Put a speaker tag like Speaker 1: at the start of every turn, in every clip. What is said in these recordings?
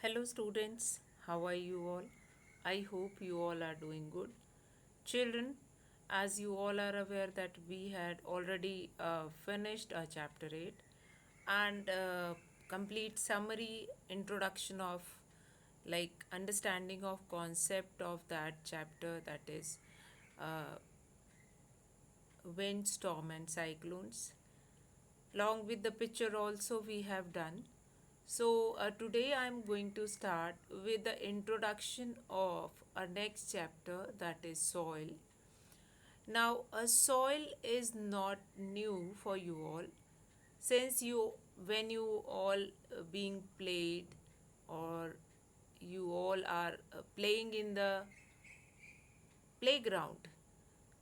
Speaker 1: Hello, students. How are you all? I hope you all are doing good. Children, as you all are aware that we had already finished chapter 8 and complete summary introduction of like understanding of concept of that chapter, that is uh, wind, storm and cyclones. Along with the picture also we have done. So today I am going to start with the introduction of our next chapter, that is soil. Now a soil is not new for you all, since you when you all being played, or you all are playing in the playground.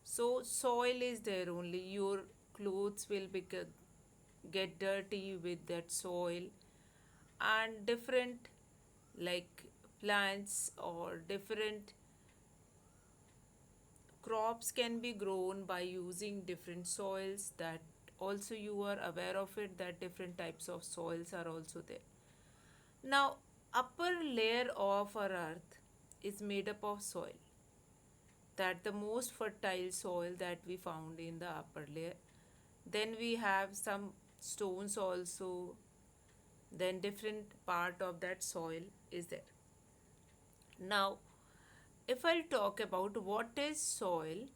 Speaker 1: So soil is there only. Your clothes will get dirty with that soil, and different like plants or different crops can be grown by using different soils. That also you are aware of it, that different types of soils are also there. Now upper layer of our earth is made up of soil, that the most fertile soil that we found in the upper layer. Then we have some stones also, then different part of that soil is there. Now if I'll talk about what is soil,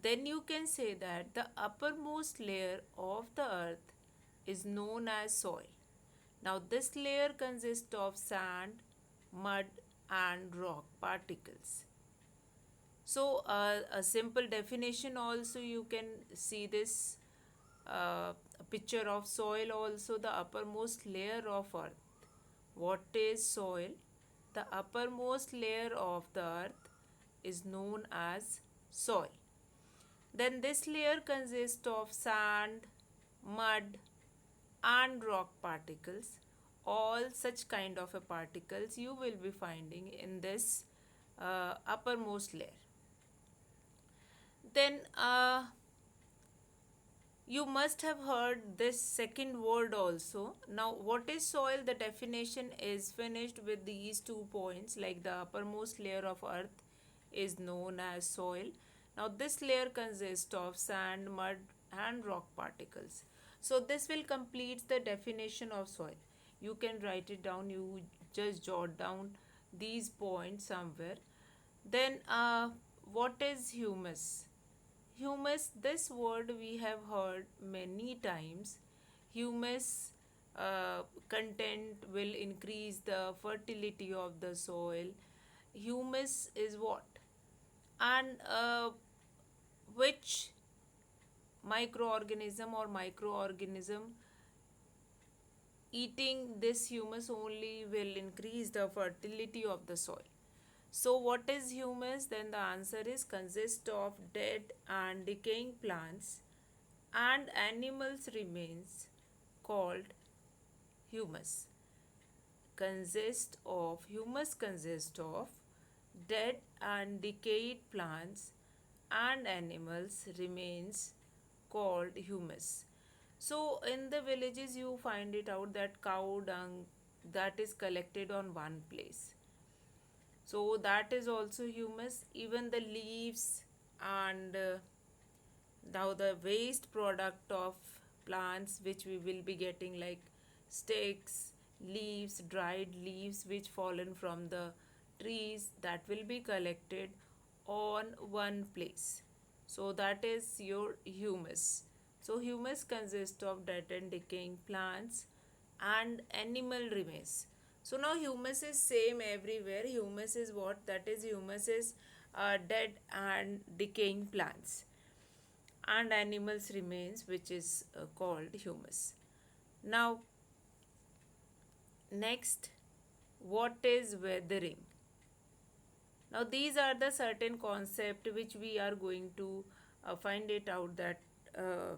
Speaker 1: then you can say that the uppermost layer of the earth is known as soil. Now, this layer consists of sand, mud, and rock particles. So, a simple definition also you can see this picture of soil also, the uppermost layer of earth. What is soil? The uppermost layer of the earth is known as soil. Then this layer consists of sand, mud, and rock particles. All such kind of a particles you will be finding in this uppermost layer. Then you must have heard this second word also. Now, what is soil? The definition is finished with these 2 points, like the uppermost layer of earth is known as soil. Now, this layer consists of sand, mud, and rock particles. So, this will complete the definition of soil. You can write it down, you just jot down these points somewhere. Then, what is humus? Humus, this word we have heard many times. Humus content will increase the fertility of the soil. Humus is what? And which microorganism or microorganism eating this humus only will increase the fertility of the soil. So what is humus? Then the answer is consists of dead and decaying plants and animals remains called humus. Consists of dead and decayed plants and animals remains called humus. So in the villages you find it out that cow dung that is collected on one place, so that is also humus. Even the leaves and now the waste product of plants which we will be getting, like sticks, leaves, dried leaves which fallen from the trees, that will be collected on one place. So that is your humus. So humus consists of dead and decaying plants and animal remains. So now humus is same everywhere. Humus is what? That is humus is dead and decaying plants and animals remains, which is called humus. Now next, what is weathering? Now these are the certain concept which we are going to find it out, that uh,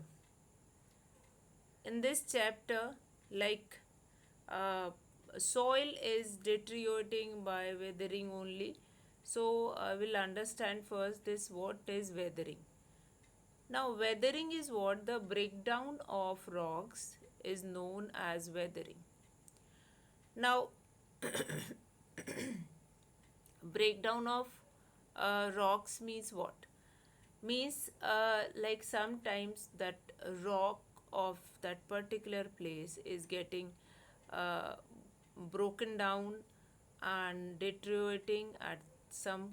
Speaker 1: in this chapter, like uh, soil is deteriorating by weathering only. So I will understand first this, what is weathering. Now weathering is what? The breakdown of rocks is known as weathering. Now Breakdown of rocks means what? Means like sometimes that rock of that particular place is getting uh, broken down and deteriorating at some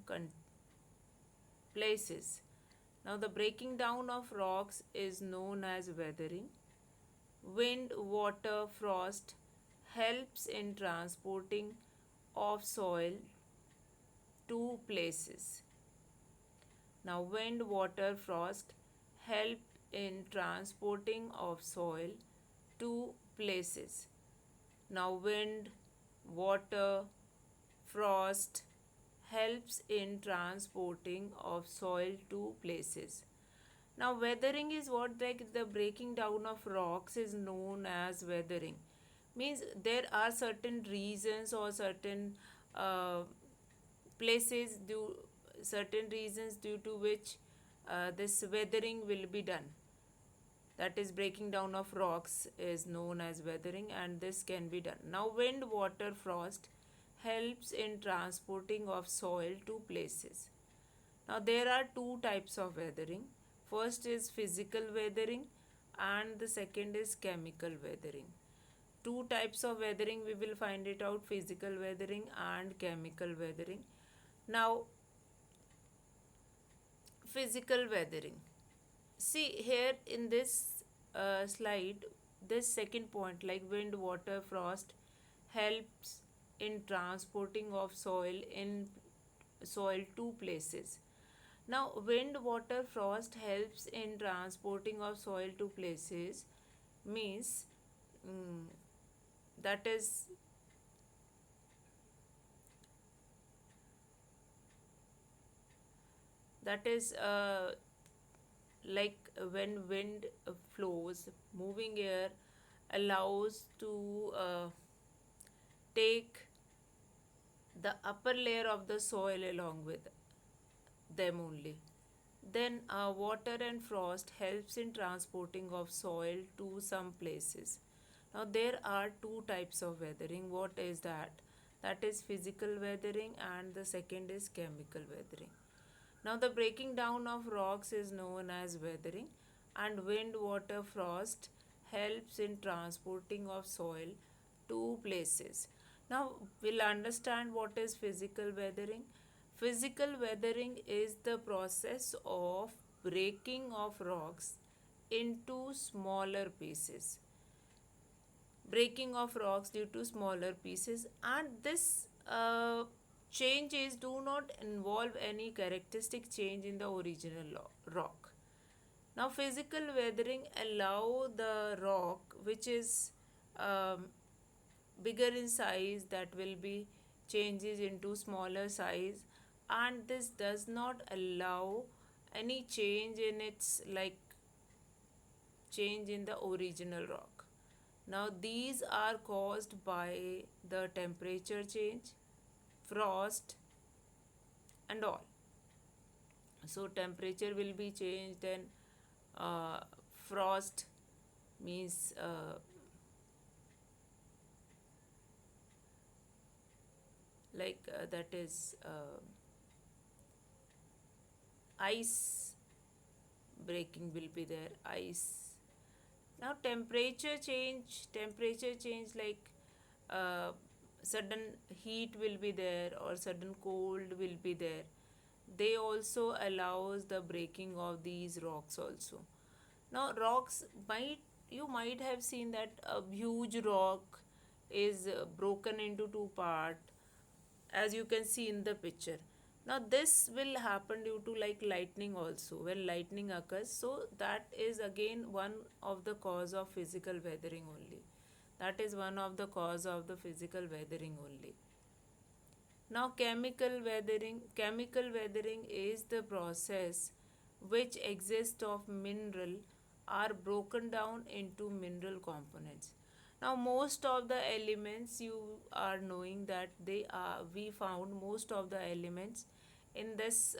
Speaker 1: places. Now, the breaking down of rocks is known as weathering. Wind, water, frost helps in transporting of soil to places. Now, wind, water, frost help in transporting of soil to places. Now, wind, water, frost helps in transporting of soil to places. Now, weathering is what, like the breaking down of rocks is known as weathering. Means there are certain reasons or uh, places due certain reasons due to which this weathering will be done. That is, breaking down of rocks is known as weathering, and this can be done. Now, wind, water, frost helps in transporting of soil to places. Now, there are two types of weathering. First is physical weathering, and the second is chemical weathering. Two types of weathering we will find it out: physical weathering and chemical weathering. Now, physical weathering. See here in this slide, this second point, like wind, water, frost, helps in transporting of soil to places. Now, wind, water, frost helps in transporting of soil to places means mm, that is that is like when wind flows, moving air allows to take the upper layer of the soil along with them only. Then water and frost helps in transporting of soil to some places. Now there are two types of weathering. What is that? That is physical weathering, and the second is chemical weathering. Now the breaking down of rocks is known as weathering, and wind, water, frost helps in transporting of soil to places. Now we'll understand what is physical weathering. Physical weathering is the process of breaking of rocks into smaller pieces. Breaking of rocks due to smaller pieces, and this changes do not involve any characteristic change in the original rock. Now, physical weathering allow the rock which is um, bigger in size, that will be changes into smaller size, and this does not allow any change in its like change in the original rock. Now these are caused by the temperature change, frost, and all. So temperature will be changed, and uh, frost means that is ice breaking will be there, ice. Now temperature change like uh, sudden heat will be there or sudden cold will be there. They also allows the breaking of these rocks also. Now rocks might, you might have seen that a huge rock is broken into two part, as you can see in the picture. Now this will happen due to like lightning also, when lightning occurs. So that is again one of the cause of physical weathering only. That is one of the cause of the physical weathering only. Now chemical weathering is the process which exists of mineral are broken down into mineral components. Now most of the elements, you are knowing that they are, we found most of the elements in this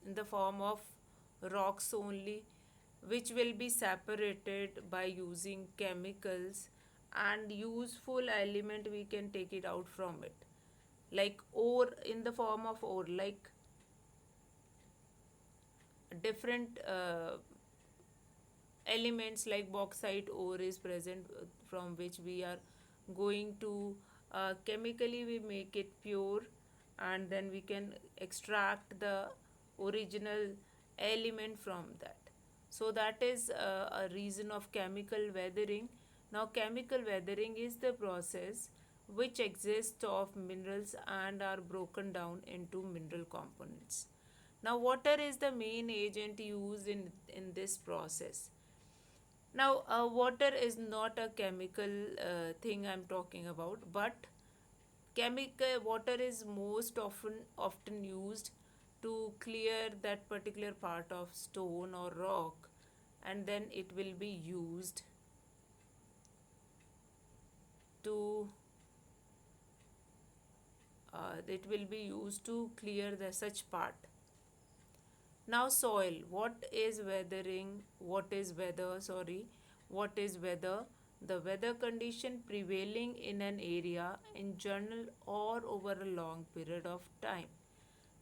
Speaker 1: in the form of rocks only, which will be separated by using chemicals, and useful element we can take it out from it. like ore in the form of ore, like different elements like bauxite ore is present, from which we are going to chemically we make it pure, and then we can extract the original element from that. So that is a reason of chemical weathering. Now chemical weathering is the process which exists of minerals and are broken down into mineral components. Now water is the main agent used in this process. Now, water is not a chemical thing I'm talking about, but chemical water is most often used to clear that particular part of stone or rock, and then to it will be used to clear the such part. Now soil, what is weathering? What is weather? Sorry, what is weather? The weather condition prevailing in an area in general or over a long period of time.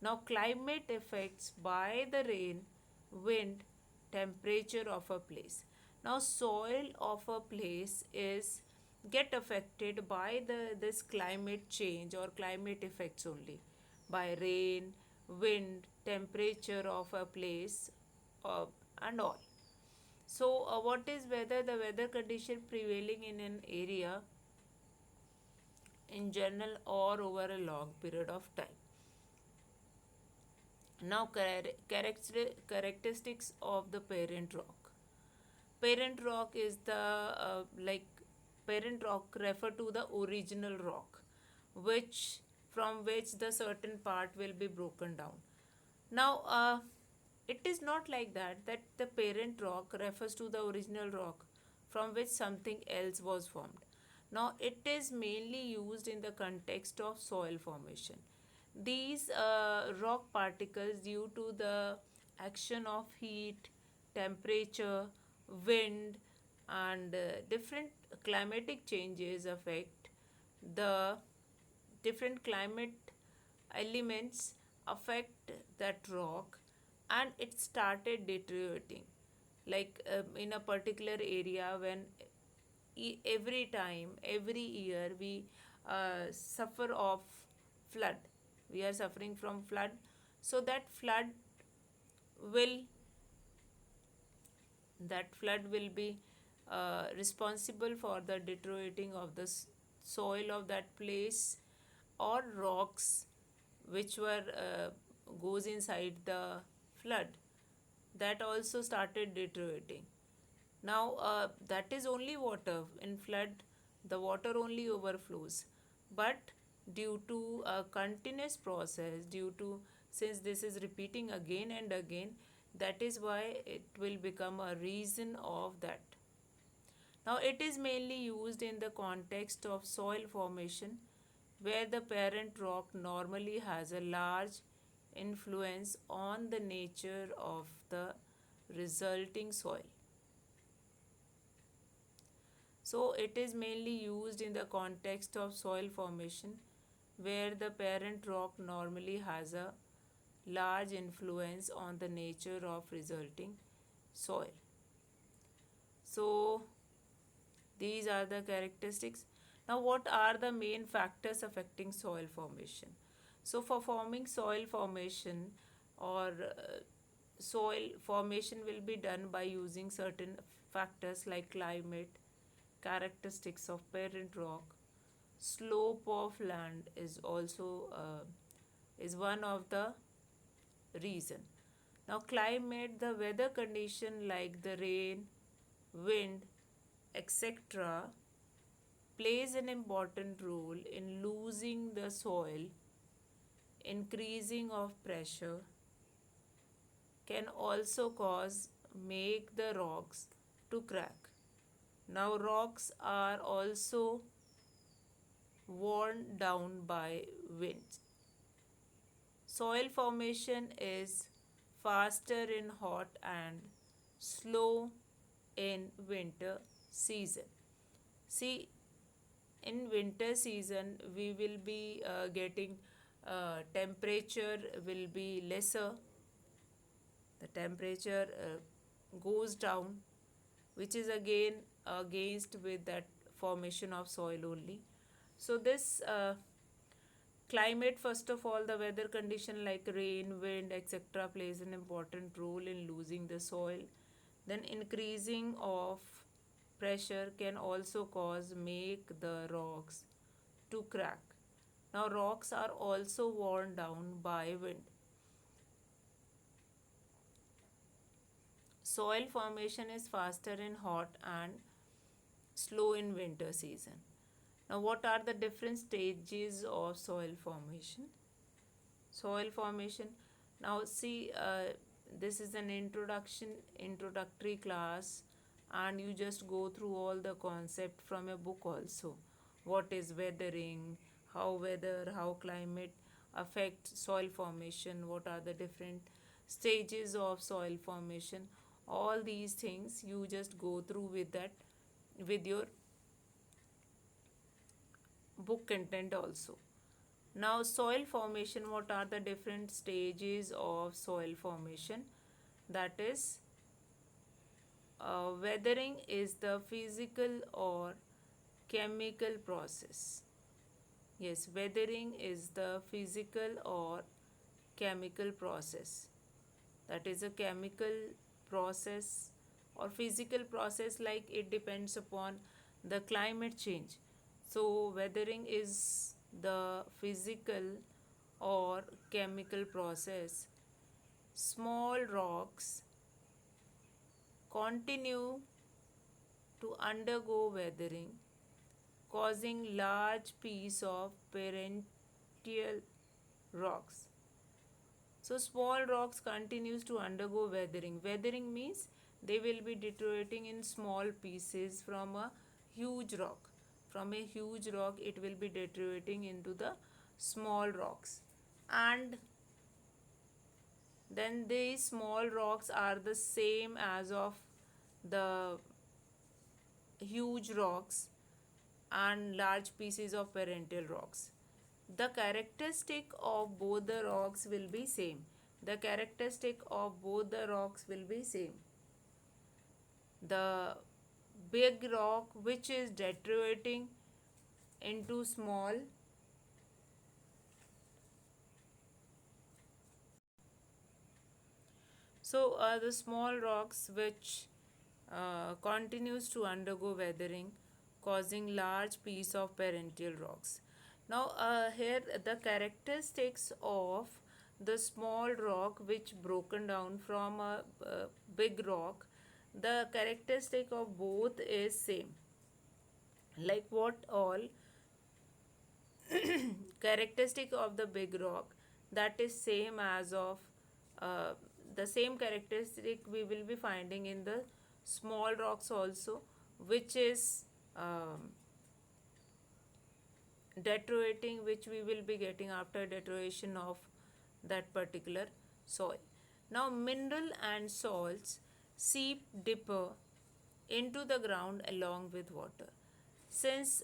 Speaker 1: Now climate affects by the rain, wind, temperature of a place. Now soil of a place is get affected by this climate change or climate effects only, by rain, wind, temperature of a place, uh, and all. So, what is weather? The weather condition prevailing in an area in general or over a long period of time. Now, characteristics of the parent rock. Parent rock is the like parent rock refer to the original rock, which from which the certain part will be broken down. Now, it is not like that the parent rock refers to the original rock from which something else was formed. Now, it is mainly used in the context of soil formation. These rock particles, due to the action of heat, temperature, wind, and different climatic changes, affect the different climate elements affect that rock, and it started deteriorating, like in a particular area, when every time every year we suffer of flood, we are suffering from flood. So will that flood will be responsible for the deteriorating of the soil of that place, or rocks which were goes inside the flood, that also started deteriorating. Now, that is only water. In flood, the water only overflows. But due to a continuous process, due to since this is repeating again and again, that is why it will become a reason of that. Now, it is mainly used in the context of soil formation, where the parent rock normally has a large influence on the nature of the resulting soil. So, it is mainly used in the context of soil formation, where the parent rock normally has a large influence on the nature of resulting soil. So, these are the characteristics. Now, what are the main factors affecting soil formation? So, for forming soil formation, or soil formation will be done by using certain factors like climate, characteristics of parent rock, slope of land is also is one of the reason. Now, climate, the weather condition like the rain, wind, etc., plays an important role in losing the soil, increasing of pressure, can also cause make the rocks to crack. Now rocks are also worn down by winds. Soil formation is faster in hot and slow in winter season. See, in winter season we will be getting temperature will be lesser, the temperature goes down, which is again against with that formation of soil only. So this climate, first of all, the weather condition like rain, wind, etc., plays an important role in losing the soil. Then increasing of pressure can also cause make the rocks to crack. Now rocks are also worn down by wind. Soil formation is faster in hot and slow in winter season. Now what are the different stages of soil formation? Soil formation. Now see, this is an introductory class, and you just go through all the concept from a book also. What is weathering, how climate affect soil formation, what are the different stages of soil formation. All these things you just go through with that, with your book content also. Now, soil formation, what are the different stages of soil formation? That is, weathering is the physical or chemical process. Yes, weathering is the physical or chemical process. That is a chemical process or physical process, like it depends upon the climate change. So, weathering is the physical or chemical process. Small rocks continue to undergo weathering, causing large piece of perennial rocks. So small rocks continues to undergo weathering. Weathering means they will be deteriorating in small pieces from a huge rock. From a huge rock it will be deteriorating into the small rocks. And then these small rocks are the same as of the huge rocks and large pieces of parental rocks. The characteristic of both the rocks will be same. The characteristic of both the rocks will be same. The big rock which is deteriorating into small, so the small rocks which continues to undergo weathering, causing large piece of parental rocks. Now here the characteristics of the small rock which broken down from a big rock, the characteristic of both is same. Like what all characteristic of the big rock, that is same as of uh, the same characteristic we will be finding in the small rocks also, which is deteriorating, which we will be getting after deterioration of that particular soil. Now mineral and salts seep deeper into the ground along with water. Since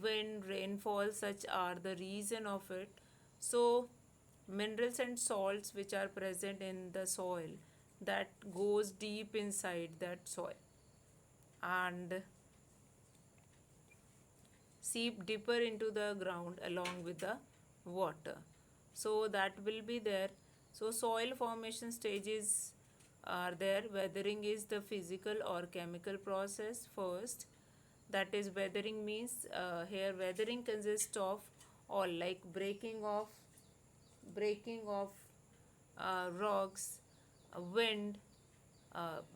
Speaker 1: wind, rainfall, such are the reason of it, so minerals and salts which are present in the soil, that goes deep inside that soil and seep deeper into the ground along with the water. So that will be there. So soil formation stages are there. Weathering is the physical or chemical process first. That is, weathering means here weathering consists of all, like breaking of rocks, wind,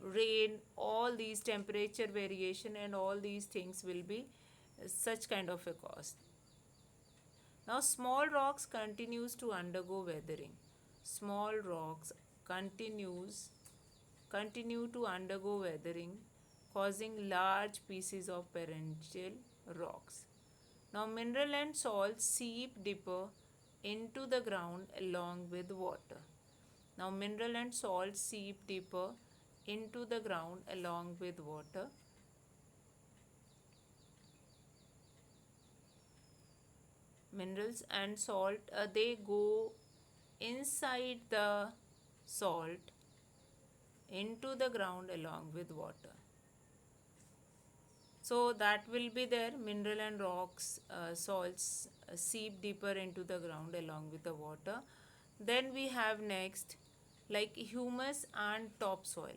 Speaker 1: rain, all these temperature variation and all these things will be such kind of a cause. Now small rocks continues to undergo weathering. Small rocks continue to undergo weathering, causing large pieces of perennial rocks. Now mineral and salt seep deeper into the ground along with water. Now mineral and salt seep deeper into the ground along with water. minerals and salt, they go inside the salt into the ground along with water. So that will be there. Mineral and rocks, salts seep deeper into the ground along with the water. Then we have next like humus and topsoil.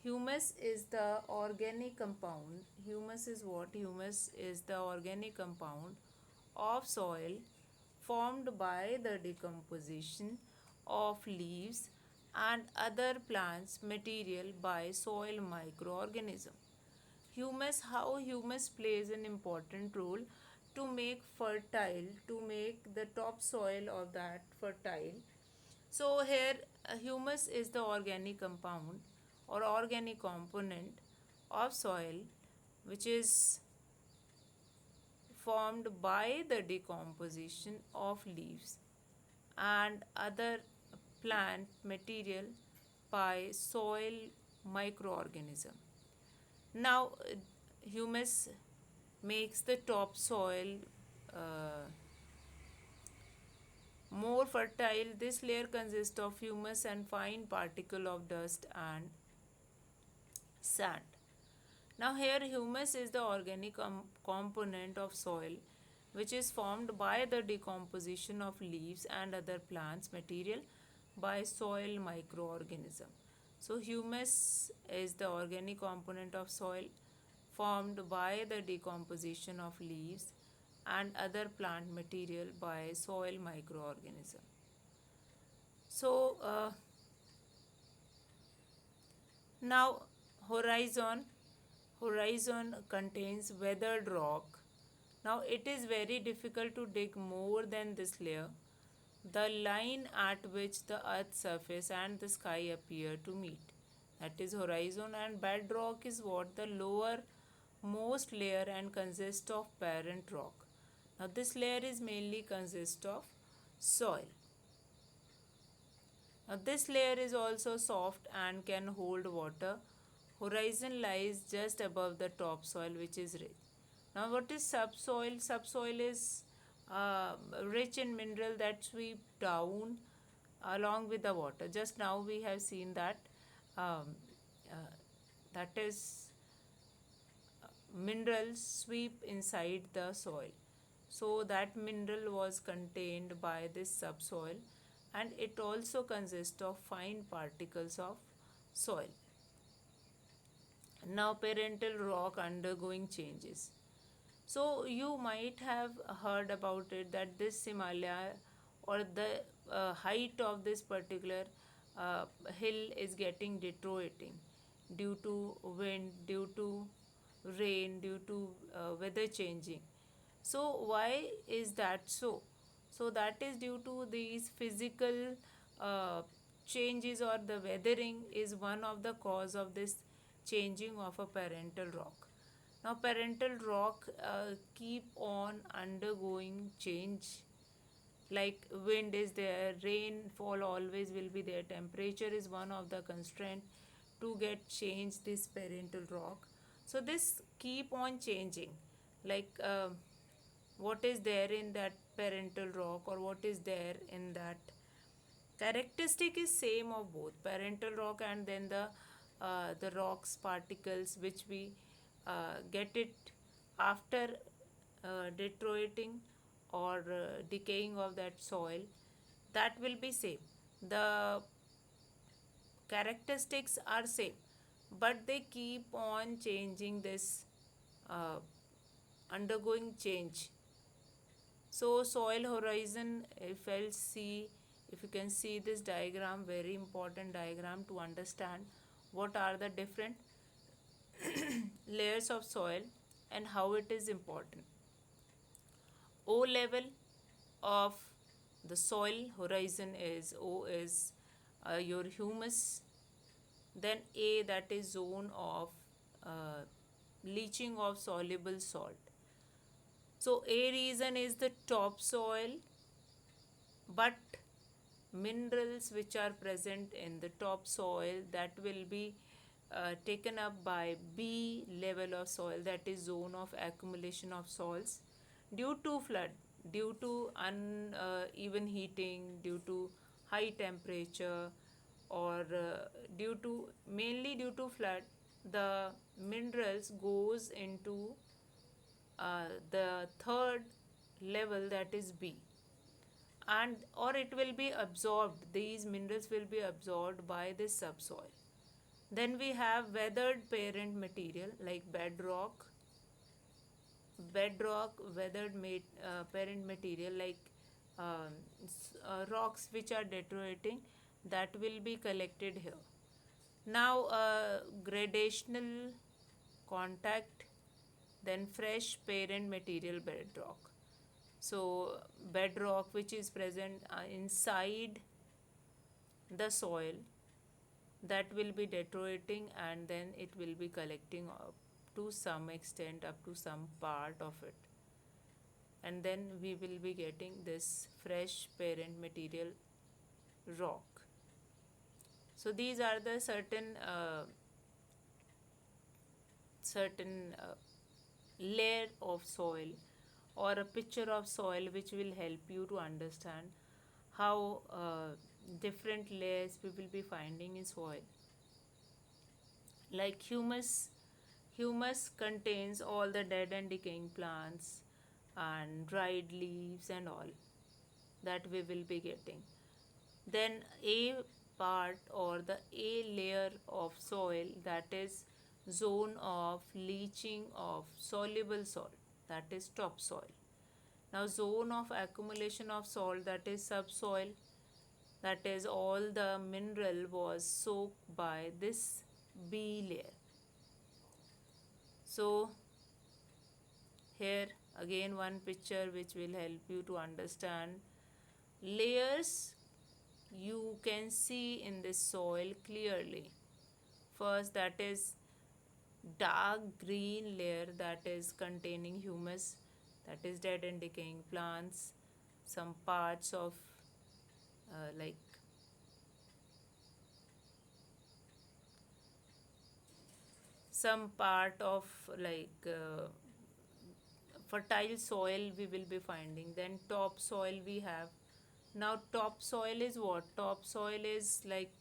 Speaker 1: Humus is the organic compound. Humus is what? Humus is the organic compound of soil formed by the decomposition of leaves and other plants material by soil microorganism. Humus, how humus plays an important role to make fertile, to make the topsoil of that fertile. So here humus is the organic compound or organic component of soil which is formed by the decomposition of leaves and other plant material by soil microorganism. Now, humus makes the topsoil uh, more fertile. This layer consists of humus and fine particle of dust and sand. Now, here humus is the organic component of soil which is formed by the decomposition of leaves and other plants material by soil microorganism. So, humus is the organic component of soil formed by the decomposition of leaves and other plant material by soil microorganism. So, now horizon. Horizon contains weathered rock. Now it is very difficult to dig more than this layer, the line at which the earth's surface and the sky appear to meet. That is horizon, and bedrock is what? The lower most layer and consists of parent rock. Now this layer is mainly consist of soil. Now this layer is also soft and can hold water. Horizon lies just above the topsoil which is rich. Now what is subsoil? Subsoil is rich in mineral that sweep down along with the water. Just now we have seen that um, uh, that is minerals sweep inside the soil. So that mineral was contained by this subsoil and it also consists of fine particles of soil. Now parental rock undergoing changes. So you might have heard about it that this Himalaya or the height of this particular uh, hill is getting deteriorating due to wind, due to rain, due to weather changing. So why is that so? So that is due to these physical uh, changes or the weathering is one of the cause of this changing of a parental rock. Now parental rock keep on undergoing change, like wind is there, rainfall always will be there, temperature is one of the constraint to get change this parental rock. So this keep on changing, like what is there in that parental rock or what is there in that characteristic is same of both parental rock and then the rocks particles which we get it after deteriorating or decaying of that soil, that will be same. The characteristics are same, but they keep on changing this uh, undergoing change. So soil horizon, if I'll see, if you can see this diagram, very important diagram to understand what are the different layers of soil and how it is important. O level of the soil horizon is O is your humus, then A, that is zone of uh, leaching of soluble salt. So A region is the topsoil, but minerals which are present in the topsoil that will be taken up by B level of soil, that is zone of accumulation of salts due to flood. due to uneven heating, due to high temperature, or due to mainly due to flood, the minerals goes into the third level, that is B, and or it will be absorbed, these minerals will be absorbed by this subsoil. Then we have weathered parent material like weathered parent material like rocks which are deteriorating, that will be collected here. Now, gradational contact, then fresh parent material bedrock. So, bedrock which is present inside the soil, that will be deteriorating, and then it will be collecting up to some extent, up to some part of it, and then we will be getting this fresh parent material rock. So these are the certain layer of soil or a picture of soil which will help you to understand how different layers we will be finding in soil. Like humus contains all the dead and decaying plants and dried leaves and all that we will be getting. Then A part or the A layer of soil, that is zone of leaching of soluble salt, that is topsoil. Now zone of accumulation of salt, that is subsoil, that is all the mineral was soaked by this B layer. So here again one picture which will help you to understand layers you can see in this soil clearly. First, that is dark green layer, that is containing humus, that is dead and decaying plants, some parts of like some part of like fertile soil we will be finding. Then topsoil we have. Now topsoil is what? Topsoil is like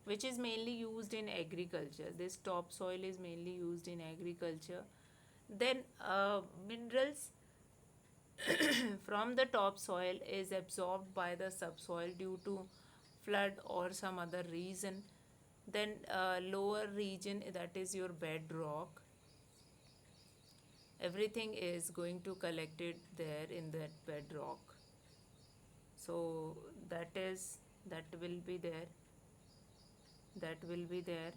Speaker 1: which is mainly used in agriculture. This topsoil is mainly used in agriculture. Then minerals from the topsoil is absorbed by the subsoil due to flood or some other reason. Then lower region, that is your bedrock, everything is going to collect it there in that bedrock. So that will be there, that will be there.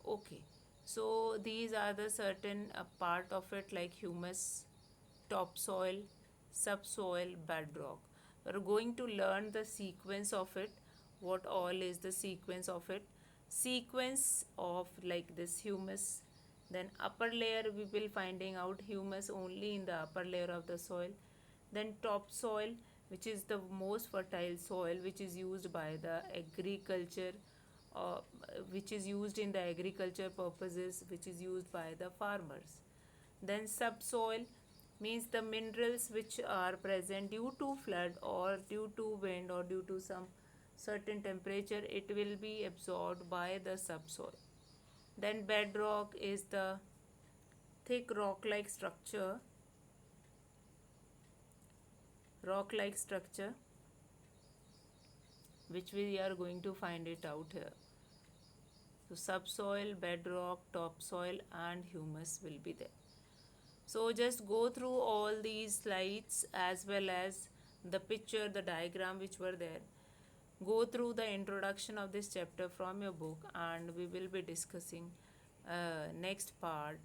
Speaker 1: Okay, so these are the certain part of it like humus, topsoil, subsoil, bedrock. We're going to learn the sequence of it. What all is the sequence of it? Sequence of like this humus. Then upper layer we will finding out humus only in the upper layer of the soil. Then topsoil, which is the most fertile soil, which is used by the agriculture, uh, which is used in the agriculture purposes, which is used by the farmers. Then subsoil means the minerals which are present due to flood or due to wind or due to some certain temperature, it will be absorbed by the subsoil. Then bedrock is the thick rock like structure which we are going to find it out here. So subsoil, bedrock, topsoil and humus will be there. So just go through all these slides as well as the picture, the diagram which were there. Go through the introduction of this chapter from your book, and we will be discussing next part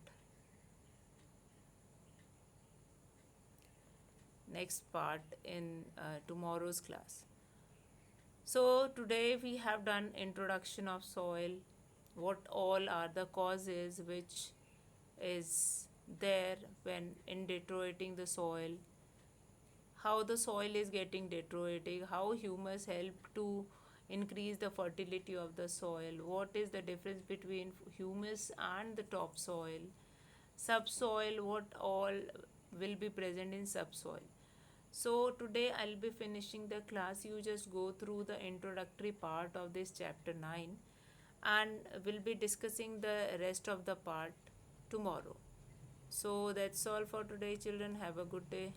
Speaker 1: in tomorrow's class. So today we have done introduction of soil, what all are the causes which is there when in deteriorating the soil, how the soil is getting deteriorating, how humus help to increase the fertility of the soil, what is the difference between humus and the topsoil, subsoil, what all will be present in subsoil. So today I'll be finishing the class. You just go through the introductory part of this chapter 9, and we'll be discussing the rest of the part tomorrow. So that's all for today, children. Have a good day.